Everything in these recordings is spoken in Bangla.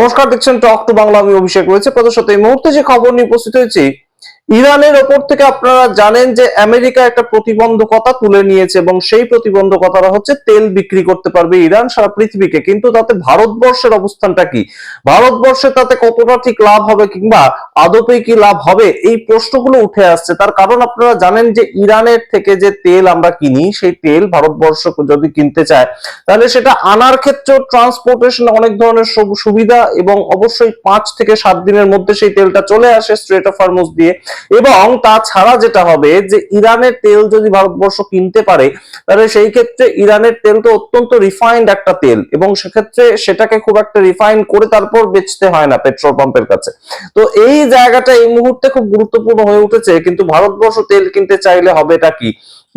নমস্কার, দেখছেন টক টু বাংলা। আমি অভিষেক রয়েছে প্রথম সাথে এই মুহূর্তে যে খবর নিয়ে উপস্থিত হয়েছি, ইরানের ওপর থেকে আপনারা জানেন যে আমেরিকা একটা প্রতিবন্ধকতা তুলে নিয়েছে এবং সেই প্রতিবন্ধকতাটা হচ্ছে তেল বিক্রি করতে পারবে ইরান সারা পৃথিবীকে। কিন্তু তাতে ভারতবর্ষের অবস্থানটা কি, ভারতবর্ষে তাতে কতটা ঠিক লাভ হবে কিংবা আদপে কি লাভ হবে, এই প্রশ্নগুলো উঠে আসছে। তার কারণ আপনারা জানেন যে ইরানের থেকে যে তেল আমরা কিনি, সেই তেল ভারতবর্ষ যদি কিনতে চায় তাহলে সেটা আনার ক্ষেত্রে ট্রান্সপোর্টেশন অনেক ধরনের সুবিধা, এবং অবশ্যই 5 থেকে 7 দিনের মধ্যে সেই তেলটা চলে আসে স্ট্রেট অফ হরমুজ দিয়ে। এবং তাছাড়া যেটা হবে যে ইরানের তেল যদি ভারতবর্ষ কিনতে পারে তাহলে সেই ক্ষেত্রে ইরানের তেল তো অত্যন্ত রিফাইন্ড একটা তেল, এবং সেক্ষেত্রে সেটাকে খুব একটা রিফাইন করে তারপর বেচতে হয় না পেট্রোল পাম্পের কাছে। তো এই জায়গাটা এই মুহূর্তে খুব গুরুত্বপূর্ণ হয়ে উঠেছে। কিন্তু ভারতবর্ষ তেল কিনতে চাইলে হবেটা কি?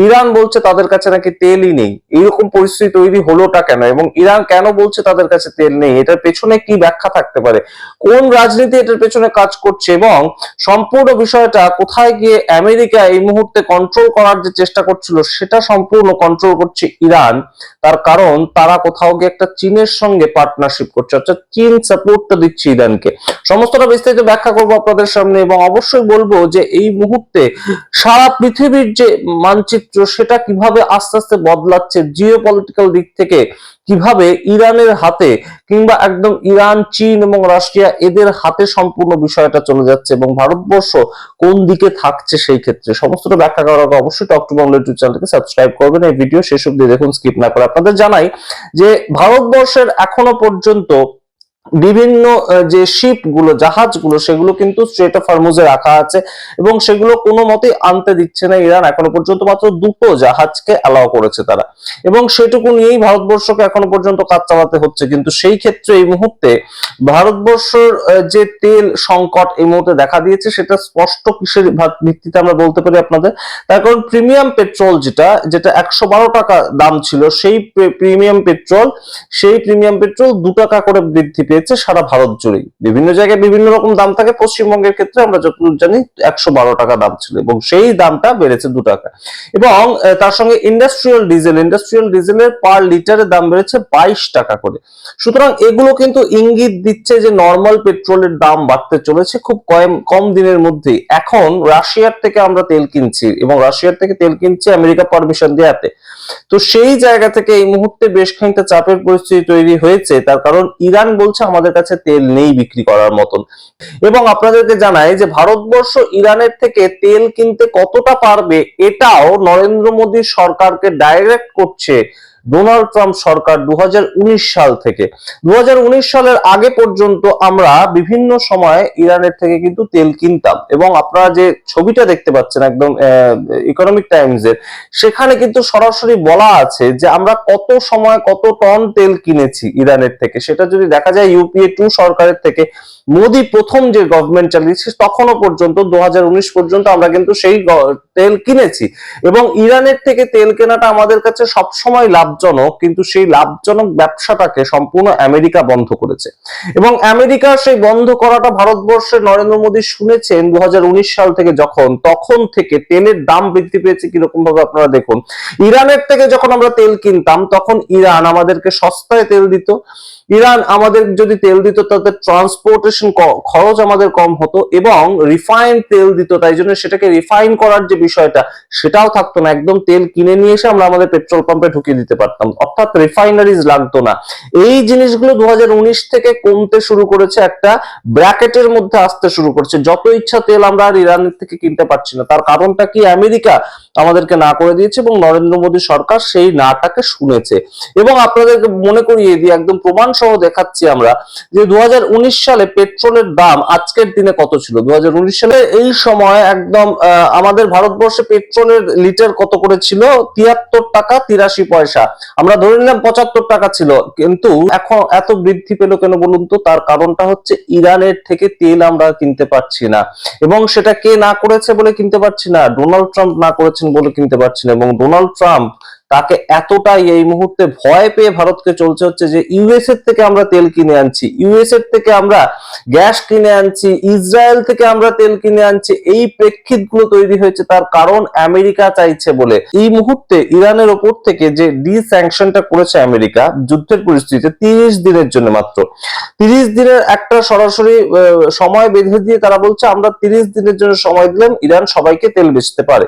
ইরান বলছে তাদের কাছে নাকি তেলই নেই। এইরকম পরিস্থিতি তৈরি হলোটা কেন, এবং ইরান কেন বলছে তাদের কাছে তেল নেই? এটার পেছনে কি ব্যাখ্যা থাকতে পারে? কোন রাজনীতি এটার পেছনে কাজ করছে, এবং সম্পূর্ণ বিষয়টা কোথায় গিয়ে আমেরিকা এই মুহূর্তে কন্ট্রোল করার যে চেষ্টা করছিল সেটা সম্পূর্ণ কন্ট্রোল করছে ইরান। তার কারণ তারা কোথাও গিয়ে একটা চীনের সঙ্গে পার্টনারশিপ করছে, অর্থাৎ চীন সাপোর্টটা দিচ্ছে ইরানকে। সমস্তটা বিস্তারিত ব্যাখ্যা করবো আপনাদের সামনে, এবং অবশ্যই বলবো যে এই মুহূর্তে সারা পৃথিবীর যে মানচিত্র সেটা কিভাবে আস্তে আস্তে বদলাচ্ছে, জিও পলিটিক্যাল দিক থেকে কিভাবে ইরানের হাতে কিংবা একদম ইরান, চীন এবং রাশিয়া এদের হাতে সম্পূর্ণ বিষয়টা চলে যাচ্ছে, এবং ভারতবর্ষ কোন দিকে থাকছে সেই ক্ষেত্রে সমস্তটা ব্যাখ্যা করার আগে অবশ্যই টক টু বাংলা ইউটিউব চ্যানেলকে সাবস্ক্রাইব করবেন। এই ভিডিও শেষ অবধি দেখুন, স্কিপ না করে। আপনাদের জানাই যে ভারতবর্ষের এখনো পর্যন্ত বিভিন্ন যে শিপ গুলো, জাহাজ গুলো, সেগুলো কিন্তু স্ট্রেট অফ হরমুজে রাখা আছে, এবং সেগুলো কোনো মতেই আনতে দিচ্ছে না ইরান। এখনো পর্যন্ত মাত্র 2টো জাহাজকে অ্যালাউ করেছে তারা, এবং সেটুকু নিয়েই ভারতবর্ষকে এখনো পর্যন্ত কাজ চালাতে হচ্ছে। কিন্তু সেই ক্ষেত্রে এই মুহূর্তে ভারতবর্ষের যে তেল সংকট এই মুহূর্তে দেখা দিয়েছে সেটা স্পষ্ট কিসের ভিত্তিতে আমরা বলতে পারি আপনাদের? তার কারণ প্রিমিয়াম পেট্রোল যেটা 112 টাকা দাম ছিল, সেই প্রিমিয়াম পেট্রোল 2 টাকা করে বৃদ্ধি পেয়েছে সারা ভারত জুড়ে। বিভিন্ন জায়গায় বিভিন্ন রকম দাম থাকে, পশ্চিমবঙ্গের ক্ষেত্রে আমরা যতদূর জানি 112 টাকা দাম ছিল, এবং সেই দামটা বেড়েছে 2 টাকা। এবং তার সঙ্গে ইন্ডাস্ট্রিয়াল ডিজেলের পার লিটারের দাম বেড়েছে 22 টাকা করে। সুতরাং এগুলো কিন্তু ইঙ্গিত দিচ্ছে যে নর্মাল পেট্রোলের দাম বাড়তে চলেছে খুব কম দিনের মধ্যেই। এখন রাশিয়ার থেকে আমরা তেল কিনছি, এবং রাশিয়ার থেকে তেল কিনছি আমেরিকা পারমিশন দেয়াতে। তো সেই জায়গা থেকে এই মুহূর্তে বেশ খানিকটা চাপের পরিস্থিতি তৈরি হয়েছে। তার কারণ ইরান বলছে আমাদের কাছে তেল নেই বিক্রি করার মতন। এবং আপনাদেরকে জানাই যে ভারতবর্ষ ইরানের থেকে তেল কিনতে কতটা পারবে এটাও নরেন্দ্র মোদী সরকারকে ডাইরেক্ট করছে ডোনাল্ড ট্রাম্প সরকার 2019 সাল থেকে। 2019 সালের আগে পর্যন্ত আমরা বিভিন্ন সময় ইরানের থেকে কিন্তু তেল কিনতাম, এবং আপনারা যে ছবিটা দেখতে পাচ্ছেন একদম ইকোনমিক টাইমস এর, সেখানে কিন্তু সরাসরি বলা আছে যে আমরা কত সময় কত টন তেল কিনেছি ইরানের থেকে। সেটা যদি দেখা যায় ইউপিএ 2 সরকারের থেকে, মোদী প্রথম যে গভর্নমেন্ট চালিয়েছে তখনও পর্যন্ত 2019 পর্যন্ত আমরা কিন্তু সেই তেল কিনেছি। এবং ইরানের থেকে তেল কেনাটা আমাদের কাছে সবসময় লাভজনক, কিন্তু সেই লাভজনক ব্যবসাটাকে সম্পূর্ণ আমেরিকা বন্ধ করেছে। এবং আমেরিকার সেই বন্ধ করাটা ভারতবর্ষের নরেন্দ্র মোদী শুনেছেন 2019 সাল থেকে, তখন থেকে তেলের দাম বৃদ্ধি পেয়েছে কিরকম ভাবে আপনারা দেখুন। ইরানের থেকে যখন আমরা তেল কিনতাম তখন ইরান আমাদেরকে সস্তায় তেল দিত। ইরান আমাদের যদি তেল দিত তাতে ট্রান্সপোর্টেশন খরচ আমাদের কম হতো, এবং রিফাইন তেল দিত, তাই জন্য সেটাকে রিফাইন করার যে বিষয়টা সেটাও থাকতো না। একদম তেল কিনে নিয়ে এসে আমরা আমাদের পেট্রোল পাম্পে ঢুকিয়ে দিতে পারতাম, অর্থাৎ রিফাইনারিজ লাগতো না। এই জিনিসগুলো 2019 থেকে কমতে শুরু করেছে, একটা ব্র্যাকেটের মধ্যে আসতে শুরু করছে। যত ইচ্ছা তেল আমরা আর ইরানের থেকে কিনতে পারছি না। তার কারণটা কি? আমেরিকা আমাদেরকে না করে দিয়েছে, এবং নরেন্দ্র মোদী সরকার সেই নাটাকে শুনেছে। এবং আপনাদেরকে মনে করিয়ে দিই, একদম প্রমাণ সহ দেখাচ্ছি আমরা যে 2019 সালে পেট্রোলের দাম আজকের দিনে কত ছিল। 2019 সালে এই সময় একদম আমাদের ভারতবর্ষে পেট্রোলের লিটার কত করে ছিল? 73 টাকা 83 পয়সা। আমরা ধরে নিলাম 75 টাকা ছিল, কিন্তু এখন এত বৃদ্ধি পেল কেন বলুন তো? তার কারণটা হচ্ছে ইরানের থেকে তেল আমরা কিনতে পারছি না, এবং সেটা কে না করেছে বলে কিনতে পারছি না? ডোনাল্ড ট্রাম্প না করেছেন বলে কিনতে পারছি না। এবং ডোনাল্ড ট্রাম্প তাকে এতটাই এই মুহূর্তে ভয় পেয়ে ভারতকে চলছে হচ্ছে যে ইউএস এর থেকে আমরা তেল কিনে আনছি, ইউএস এর থেকে আমরা গ্যাস কিনে আনছি, ইসরায়েল থেকে আমরা তেল কিনে আনছি। এই প্রেক্ষিতগুলো তৈরি হয়েছে তার কারণ আমেরিকা চাইছে বলে। এই মুহূর্তে ইরানের ওপর থেকে যে ডিস্যাংশনটা করেছে আমেরিকা যুদ্ধের পরিস্থিতিতে 30 দিনের জন্য, মাত্র 30 দিনের একটা সরাসরি সময় বেঁধে দিয়ে তারা বলছে আমরা 30 দিনের জন্য সময় দিলাম, ইরান সবাইকে তেল বেচতে পারে।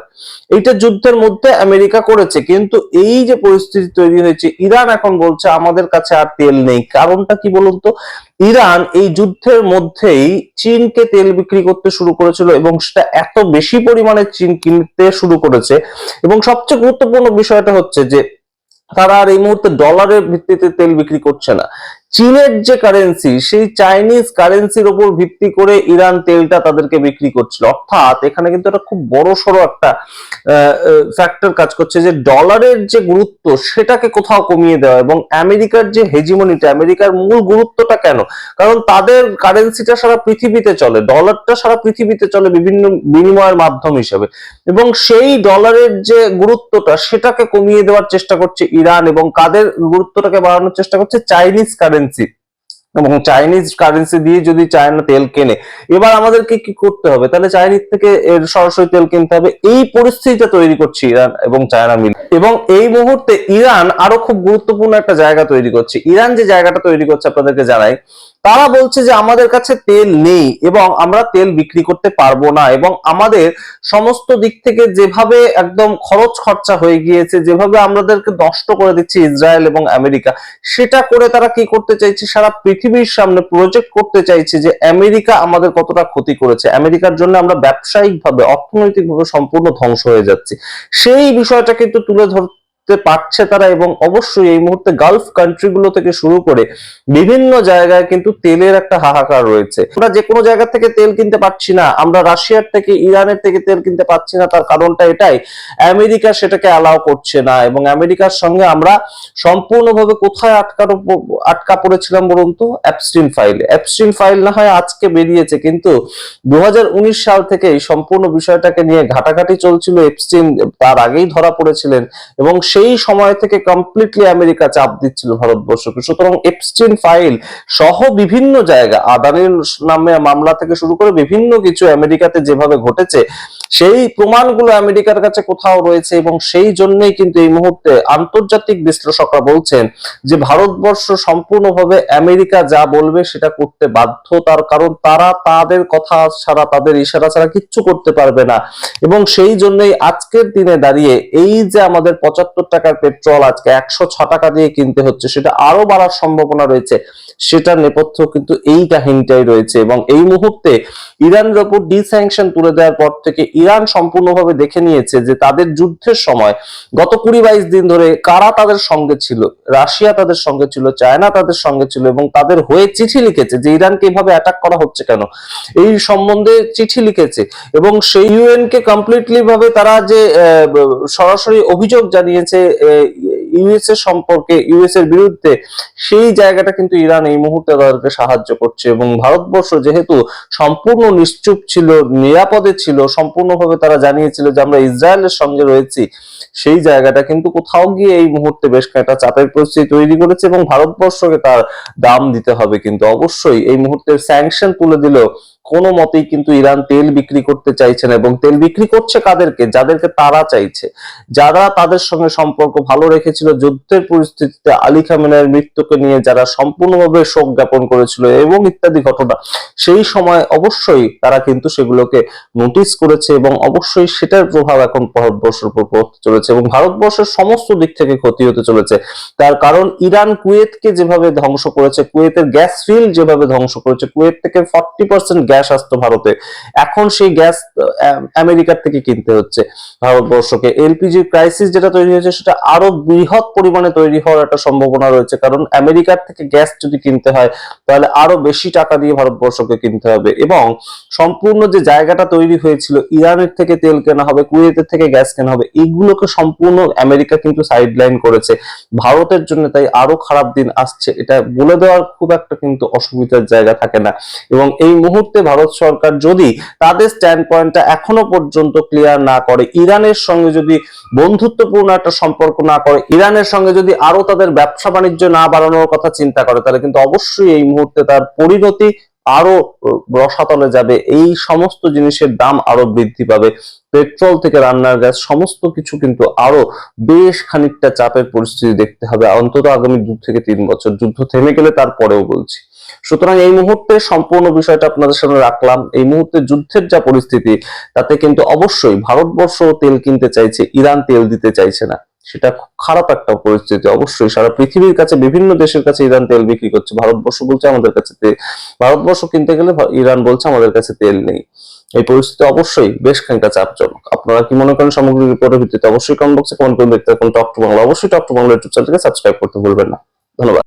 এইটা যুদ্ধের মধ্যে আমেরিকা করেছে, কিন্তু এই যে পরিস্থিতি তৈরি হয়েছে, ইরান এখন বলছে আমাদের কাছে আর তেল নেই। কারণটা কি বলুন তো? ইরান এই যুদ্ধের মধ্যেই চীনকে তেল বিক্রি করতে শুরু করেছিল এবং সেটা এত বেশি পরিমাণে চীন কিনতে শুরু করেছে। এবং সবচেয়ে গুরুত্বপূর্ণ বিষয়টা হচ্ছে যে তারা আর এই মুহূর্তে ডলারের ভিত্তিতে তেল বিক্রি করছে না, চীনের যে কারেন্সি সেই চাইনিজ কারেন্সির উপর ভিত্তি করে ইরান তেলটা তাদেরকে বিক্রি করছিল। অর্থাৎ এখানে কিন্তু একটা খুব বড় সড়ো একটা ফ্যাক্টর কাজ করছে যে ডলারের যে গুরুত্ব সেটাকে কোথাও কমিয়ে দেওয়া। এবং আমেরিকার যে হেজিমনিটা, আমেরিকার মূল গুরুত্বটা কেন? কারণ তাদের কারেন্সিটা সারা পৃথিবীতে চলে, ডলারটা সারা পৃথিবীতে চলে বিভিন্ন বিনিময়ের মাধ্যম হিসেবে, এবং সেই ডলারের যে গুরুত্বটা সেটাকে কমিয়ে দেওয়ার চেষ্টা করছে ইরান, এবং কাদের গুরুত্বটাকে বাড়ানোর চেষ্টা করছে? Chinese currency. এবং চাইনিজ কারেন্সি দিয়ে যদি চায়না তেল কেনে, এবার আমাদেরকে কি করতে হবে? তাহলে চাইনিজ থেকে এর সরাসরি তেল কিনতে হবে। এই পরিস্থিতিটা তৈরি করছে ইরান এবং চায়না মিলে। এবং এই মুহূর্তে ইরান আরো খুব গুরুত্বপূর্ণ একটা জায়গা তৈরি করছে। ইরান যে জায়গাটা তৈরি করছে আপনাদেরকে জানাই, তারা বলছে যে আমাদের কাছে তেল নেই এবং আমরা তেল বিক্রি করতে পারবো না, এবং আমাদের সমস্ত দিক থেকে যেভাবে একদম খরচ খরচা হয়ে গিয়েছে, যেভাবে আমাদেরকে নষ্ট করে দিচ্ছে ইসরায়েল এবং আমেরিকা, সেটা করে তারা কি করতে চাইছে? সারা পৃথিবীর সামনে প্রজেক্ট করতে চাইছে যে আমেরিকা আমাদের কতটা ক্ষতি করেছে, আমেরিকার জন্য আমরা ব্যবসায়িক ভাবে অর্থনৈতিক ভাবে সম্পূর্ণ ধ্বংস হয়ে যাচ্ছি। সেই বিষয়টা কিন্তু তুলে ধরতে পারছে তারা। এবং অবশ্যই এই মুহূর্তে গালফ কান্ট্রি গুলো থেকে শুরু করে বিভিন্ন জায়গায় কিন্তু তেলের একটা হাহাকার রয়েছে। আমরা যে কোনো জায়গা থেকে তেল কিনতে পারছি না, আমরা রাশিয়ার থেকে ইরানের থেকে তেল কিনতে পারছি না। তার কারণটা এটাই, আমেরিকা সেটাকে অ্যালাউ করছে না। এবং আমেরিকার সঙ্গে আমরা সম্পূর্ণভাবে কোথায় আটকা পড়েছিলাম বলুন তো? অ্যাপস্টিন ফাইলে। অ্যাপস্টিন ফাইল না হয় আজকে বেরিয়েছে, কিন্তু 2019 সাল থেকে এই সম্পূর্ণ বিষয়টাকে নিয়ে ঘাটাঘাটি চলছিল। এপস্টিন তার আগেই ধরা পড়েছিলেন এবং সেই সময় থেকে কমপ্লিটলি আমেরিকা চাপ দিচ্ছিল ভারতবর্ষকে। সুতরাং এপস্টিন ফাইল সহ বিভিন্ন জায়গা, আদানির নামে মামলা থেকে শুরু করে বিভিন্ন কিছু আমেরিকাতে যেভাবে ঘটেছে, সেই প্রমাণগুলো আমেরিকার কাছে কোথাও রয়েছে। এবং সেই জন্যই কিন্তু এই মুহূর্তে আন্তর্জাতিক বিশ্লেষকরা বলছেন যে ভারতবর্ষ সম্পূর্ণভাবে আমেরিকা যা বলবে সেটা করতে বাধ্য। তার কারণ তারা তাদের কথা ছাড়া, তাদের ইশারা ছাড়া কিচ্ছু করতে পারবে না। এবং সেই জন্যই আজকের দিনে দাঁড়িয়ে এই যে আমাদের 75 টাকার পেট্রোল আজকে 106 টাকা দিয়ে কিনতে হচ্ছে, সেটা আরো বাড়ার সম্ভাবনা রয়েছে। সেটার নেপথ্য কিন্তু এই কাহিনীটাই রয়েছে। এবং এই মুহূর্তে ইরানের উপর ডিস্যাংশন তুলে দেওয়ার পর থেকে ইরান সম্পূর্ণভাবে দেখে নিয়েছে যে তাদের যুদ্ধের সময় গত 20-22 দিন ধরে কারা তাদের সঙ্গে ছিল। রাশিয়া তাদের সঙ্গে ছিল, চায়না তাদের সঙ্গে ছিল, এবং তাদের হয়ে চিঠি লিখেছে যে ইরানকে এভাবে অ্যাটাক করা হচ্ছে কেন, এই সম্বন্ধে চিঠি লিখেছে। এবং সেই ইউএন কে কমপ্লিটলি ভাবে তারা যে সরাসরি অভিযোগ জানিয়েছে ইউএস এর সম্পর্কে, ইউএস এর বিরুদ্ধে, সেই জায়গাটা কিন্তু ইরান এই মুহূর্তে তাদেরকে সাহায্য করছে। এবং ভারতবর্ষ যেহেতু সম্পূর্ণ নিশ্চুপ ছিল, নিরাপদে ছিল, সম্পূর্ণভাবে তারা জানিয়েছিল যে আমরা ইসরায়েলের সঙ্গে রয়েছি, সেই জায়গাটা কিন্তু কোথাও গিয়ে এই মুহূর্তে বেশ একটা চাপের পরিস্থিতি তৈরি করেছে। এবং ভারতবর্ষকে তার দাম দিতে হবে। কিন্তু অবশ্যই এই মুহূর্তে স্যাংশন তুলে দিলেও কোনো মতেই কিন্তু ইরান তেল বিক্রি করতে চাইছে না। এবং তেল বিক্রি করছে কাদেরকে? যাদেরকে তারা চাইছে, যারা তাদের সঙ্গে সম্পর্ক ভালো রেখেছিল। যুদ্ধের পরিস্থিতিতে আলী খামেনেইর মৃত্যুকে নিয়ে যারা সম্পূর্ণভাবে শোক জ্ঞাপন করেছিল এবং ইত্যাদি ঘটনা, সেই সময় অবশ্যই তারা কিন্তু সেগুলোকে নোটিস করেছে। এবং অবশ্যই সেটার প্রভাব এখন ভারতবর্ষের উপর পড়তে চলেছে এবং ভারতবর্ষের সমস্ত দিক থেকে ক্ষতি হতে চলেছে। তার কারণ ইরান কুয়েতকে যেভাবে ধ্বংস করেছে, কুয়েতের গ্যাস ফিল্ড যেভাবে ধ্বংস করেছে, কুয়েত থেকে 40% গ্যাস আসতো ভারতে, এখন সেই গ্যাস আমেরিকার থেকে কিনতে হচ্ছে ভারতবর্ষকে। এলপিজি ক্রাইসিস যেটা তৈরি হয়েছে সেটা আরো বৃহৎ পরিমাণে তৈরি হওয়ার একটা সম্ভাবনা রয়েছে। কারণ আমেরিকার থেকে গ্যাস যদি কিনতে হয় তাহলে আরো বেশি টাকা দিয়ে ভারতবর্ষকে কিনতে হবে। এবং সম্পূর্ণ যে জায়গাটা তৈরি হয়েছিল, ইরানের থেকে তেল কেনা হবে, কুয়েতের থেকে গ্যাস কেনা হবে, এইগুলোকে সম্পূর্ণ আমেরিকা কিন্তু সাইডলাইন করেছে ভারতের জন্য। তাই আরো খারাপ দিন আসছে, এটা বলে দেওয়ার খুব একটা কিন্তু অসুবিধার জায়গা থাকে না। এবং এই মুহূর্তে ভারত সরকার যদি তাদের স্ট্যান্ড পয়েন্টটা এখনো পর্যন্ত ক্লিয়ার না করে, ইরানের সঙ্গে যদি বন্ধুত্বপূর্ণ একটা সম্পর্ক না করে, ইরানের সঙ্গে যদি আরো তাদের ব্যবসা বাণিজ্য না বাড়ানোর কথা চিন্তা করে, তাহলে কিন্তু অবশ্যই এই মুহূর্তে তার পরিণতি আরো রসাতলে যাবে। এই সমস্ত জিনিসের দাম আরো বৃদ্ধি পাবে, পেট্রোল থেকে রান্নার গ্যাস সমস্ত কিছু কিন্তু আরো বেশ খানিকটা চাপের পরিস্থিতি দেখতে হবে অন্তত আগামী 2 থেকে 3 বছর। যুদ্ধ থেমে গেলে তারপরেও বলছি। সুতরাং এই মুহূর্তে সম্পূর্ণ বিষয়টা আপনাদের সামনে রাখলাম। এই মুহূর্তে যুদ্ধের যা পরিস্থিতি, তাতে কিন্তু অবশ্যই ভারতবর্ষ তেল কিনতে চাইছে, ইরান তেল দিতে চাইছে না। সেটা খুব খারাপ একটা পরিস্থিতি। অবশ্যই সারা পৃথিবীর কাছে, বিভিন্ন দেশের কাছে ইরান তেল বিক্রি করছে, ভারতবর্ষ বলছে আমাদের কাছে তেল, ভারতবর্ষ কিনতে গেলে ইরান বলছে আমাদের কাছে তেল নেই। এই পরিস্থিতি অবশ্যই বেশ খানিকটা চাপজনক। আপনারা কি মনে করেন সামগ্রিক রিপোর্টের ভিত্তিতে? অবশ্যই কমেন্ট বক্সে কমেন্ট করে দেখতে থাকুন টক টু বাংলা। অবশ্যই টক টু বাংলা ইউটিউব চ্যানেলকে সাবস্ক্রাইব করতে ভুলবেন না। ধন্যবাদ।